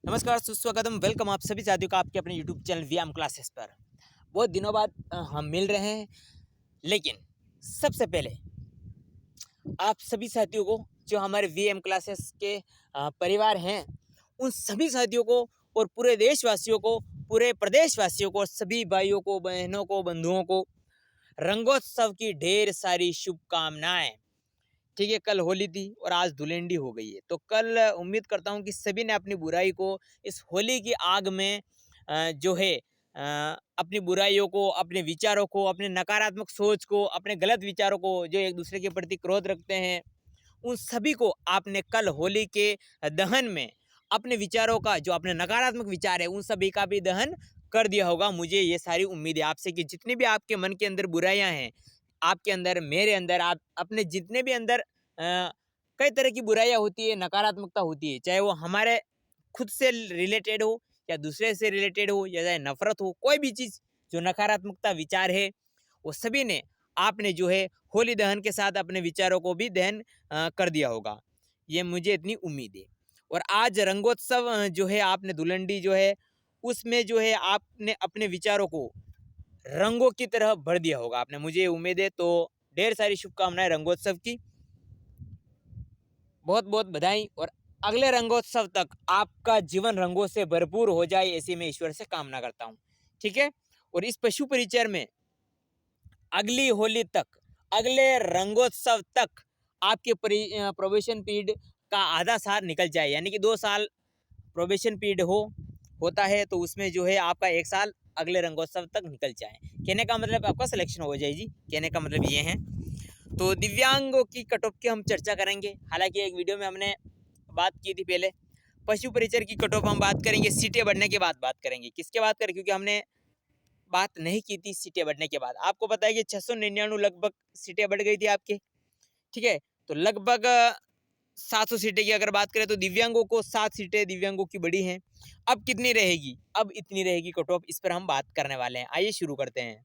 नमस्कार, सुस्वागतम, वेलकम आप सभी साथियों का आपके अपने यूट्यूब चैनल व्यायाम क्लासेस पर। बहुत दिनों बाद हम मिल रहे हैं, लेकिन सबसे पहले आप सभी साथियों को जो हमारे व्यायाम क्लासेस के परिवार हैं, उन सभी साथियों को और पूरे देशवासियों को, पूरे प्रदेशवासियों को, सभी भाइयों को, बहनों को, बंधुओं को रंगोत्सव की ढेर सारी शुभकामनाएं। ठीक है, कल होली थी और आज धुलेंडी हो गई है, तो कल उम्मीद करता हूँ कि सभी ने अपनी बुराई को इस होली की आग में जो है अपनी बुराइयों को, अपने विचारों को, अपने नकारात्मक सोच को, अपने गलत विचारों को, जो एक दूसरे के प्रति क्रोध रखते हैं, उन सभी को आपने कल होली के दहन में अपने विचारों का, जो अपने नकारात्मक विचार है, उन सभी का भी दहन कर दिया होगा। मुझे ये सारी उम्मीद है आपसे कि जितनी भी आपके मन के अंदर बुराइयां हैं, आपके अंदर, मेरे अंदर, आप अपने जितने भी अंदर कई तरह की बुराइयां होती है, नकारात्मकता होती है, चाहे वो हमारे खुद से रिलेटेड हो या दूसरे से रिलेटेड हो या चाहे नफरत हो, कोई भी चीज़ जो नकारात्मकता विचार है, वो सभी ने आपने जो है होली दहन के साथ अपने विचारों को भी दहन कर दिया होगा। ये मुझे इतनी उम्मीद है। और आज रंगोत्सव जो है, आपने धुलंडी जो है, उसमें जो है आपने अपने विचारों को रंगों की तरह भर दिया होगा आपने, मुझे उम्मीद है। तो ढेर सारी शुभकामनाएं रंगोत्सव की, बहुत बहुत बधाई। और अगले रंगोत्सव तक आपका जीवन रंगों से भरपूर हो जाए, ऐसी मैं ईश्वर से कामना करता हूँ। ठीक है। और इस पशु परिचर में अगली होली तक, अगले रंगोत्सव तक आपके प्रोबेशन पीरियड का आधा साल निकल जाए, यानी कि 2 साल प्रोबेशन पीरियड होता है, तो उसमें जो है आपका 1 साल अगले रंगोत्सव तक निकल जाए। कहने का मतलब आपका सिलेक्शन हो जाए जी, कहने का मतलब ये है। तो दिव्यांगों की कट ऑफ की हम चर्चा करेंगे। हालांकि एक वीडियो में हमने बात की थी पहले। पशु परिचर की कट ऑफ हम बात करेंगे सीटें बढ़ने के बाद बात करेंगे। किसके बात करें, क्योंकि हमने बात नहीं की थी सीटें बढ़ने के बाद। आपको पता है कि 699 लगभग सीटें बढ़ गई थी आपकी। ठीक है, तो लगभग 700 सीटें की अगर बात करें, तो दिव्यांगों को 7 सीटें दिव्यांगों की बड़ी हैं। अब कितनी रहेगी? अब इतनी रहेगी कट ऑफ, इस पर हम बात करने वाले हैं। आइए शुरू करते हैं।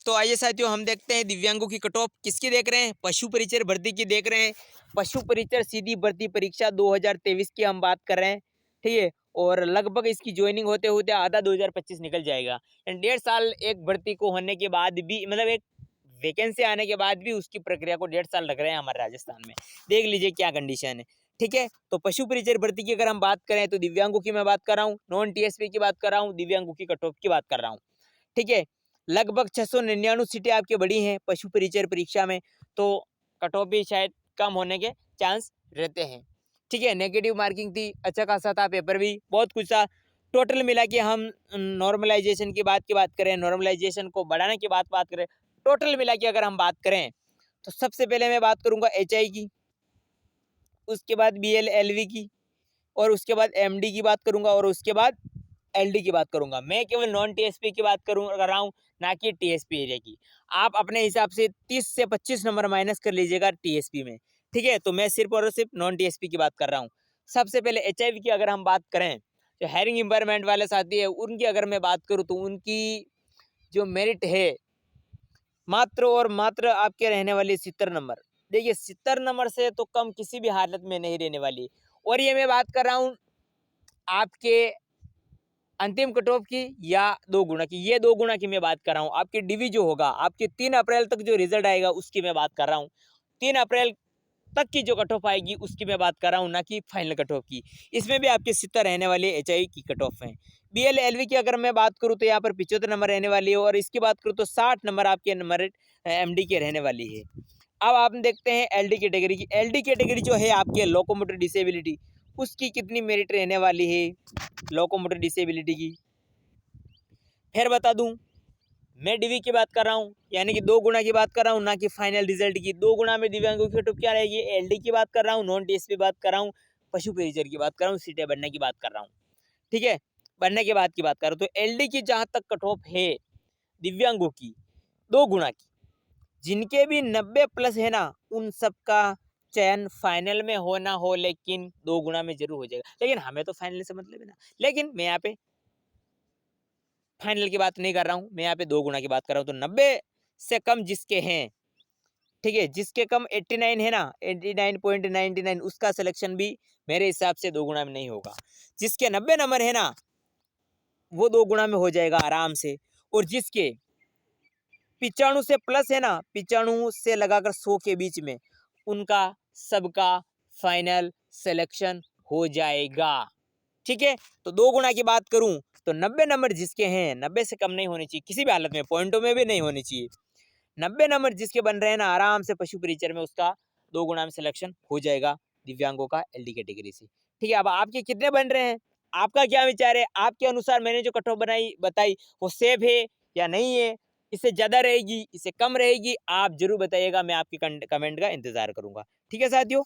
तो आइए साथियों, हम देखते हैं दिव्यांगों की कट ऑफ किसकी देख रहे हैं। पशु परिचर भर्ती की देख रहे हैं। पशु परिचर सीधी भर्ती परीक्षा 2023 की हम बात कर रहे हैं। ठीक है, और लगभग इसकी ज्वाइनिंग होते होते आधा 2025 निकल जाएगा। 1.5 साल एक भर्ती को होने के बाद भी, मतलब एक वैकेंसी आने के बाद भी उसकी प्रक्रिया को 1.5 साल लग रहे हैं हमारे राजस्थान में। देख लीजिए क्या कंडीशन है। ठीक है, तो पशु परिचर भर्ती की अगर हम बात करें, तो दिव्यांगों की मैं बात कर रहा हूँ, नॉन टीएसपी की बात कर रहा हूँ, दिव्यांगों की कट ऑफ की बात कर रहा हूँ। ठीक है, लगभग 699 सीटें आपकी बढ़ी हैं पशु परिचर परीक्षा में, तो कट ऑफ भी शायद कम होने के चांस रहते हैं। ठीक है, नेगेटिव मार्किंग थी, अच्छा खासा था, पेपर भी बहुत कुछ था। टोटल मिला के हम नॉर्मलाइजेशन की बात करें, नॉर्मलाइजेशन को बढ़ाने की बात करें, टोटल मिला के अगर हम बात करें, तो सबसे पहले मैं बात करूंगा एचआई की, उसके बाद बीएल एलवी की, और उसके बाद एमडी की बात करूंगा, और उसके बाद एलडी की बात करूंगा। मैं केवल नॉन टीएसपी की बात कर रहा हूँ, ना कि टीएसपी एरिया की। आप अपने हिसाब से 30 से 25 नंबर माइनस कर लीजिएगा टीएसपी में। ठीक है, तो मैं सिर्फ और सिर्फ नॉन टीएसपी की बात कर रहा हूँ। सबसे पहले एचआईवी की अगर हम बात करें, जो हैरिंग इन्वायरमेंट वाले साथी है, उनकी अगर मैं बात करूँ, तो उनकी जो मेरिट है, मात्र और मात्र आपके रहने वाली 70 नंबर। देखिए, 70 नंबर से तो कम किसी भी हालत में नहीं रहने वाली। और ये मैं बात कर रहा हूँ आपके अंतिम कट ऑफ की या 2 गुना की। ये 2 गुना की मैं बात कर रहा हूँ। आपकी डिवी जो होगा, आपके 3 अप्रैल तक जो रिजल्ट आएगा, उसकी मैं बात कर रहा हूँ। 3 अप्रैल तक की जो कट ऑफ आएगी, उसकी मैं बात कर रहा हूँ, ना कि फाइनल कट ऑफ की। इसमें भी आपके 70 रहने वाले एचआई की कट ऑफ है। बीएल एलवी की अगर मैं बात करूँ, तो यहाँ पर 75 नंबर रहने वाली है, और इसकी बात करूँ तो 60 नंबर आपके नंबर एमडी के रहने वाली है। अब आप देखते हैं एलडी कैटेगरी की। एलडी कैटेगरी जो है आपके लोकोमोटर डिसेबिलिटी, उसकी कितनी मेरिट रहने वाली है लोकोमोटर डिसेबिलिटी की, फिर बता दूं। मैं डीवी की बात कर रहा हूँ, यानी कि 2 गुना की बात कर रहा हूँ, ना कि फाइनल रिजल्ट की। 2 गुना में दिव्यांगों की कट ऑफ क्या रहेगी, एलडी की बात कर रहा हूँ, नॉन टीएसपी बात कर रहा हूँ, पशु परिचर की बात कर रहा हूँ, सीटें बढ़ने की बात कर रहा हूँ। ठीक है, बढ़ने के बाद की बात कर रहा हूँ, तो एलडी की जहां तक कट ऑफ है दिव्यांगों की, 2 गुना की, जिनके भी 90+ है ना, उन सबका चयन फाइनल में हो ना हो, लेकिन 2 गुना में जरूर हो जाएगा। लेकिन हमें तो फाइनल से मतलब है ना। लेकिन मैं यहाँ पे फाइनल की बात नहीं कर रहा हूँ, मैं यहाँ पे 2 गुना की बात कर रहा हूँ। तो 90 से कम जिसके हैं, ठीक है, जिसके कम 89 है ना, 89.99, उसका सिलेक्शन भी मेरे हिसाब से 2 गुना में नहीं होगा। जिसके 90 नंबर है ना, वो 2 गुना में हो जाएगा आराम से। और जिसके 95 से प्लस है ना, 95 से लगाकर 100 के बीच में, उनका सबका फाइनल सिलेक्शन हो जाएगा। ठीक है, तो 2 गुना की बात करूं तो 90 नंबर जिसके हैं, 90 से कम नहीं होनी चाहिए किसी भी हालत में, पॉइंटों में भी नहीं होनी चाहिए। 90 नंबर जिसके बन रहे हैं ना, आराम से पशु परिचर में उसका 2 गुना में सिलेक्शन हो जाएगा दिव्यांगों का एलडी कैटेगरी से। ठीक है, अब आपके कितने बन रहे हैं, आपका क्या विचार है? आपके अनुसार मैंने जो कट ऑफ बनाई बताई वो सेफ है या नहीं है? इससे ज्यादा रहेगी, इससे कम रहेगी? आप जरूर बताइएगा, मैं आपके कमेंट का इंतजार करूंगा। ठीक है साथियों।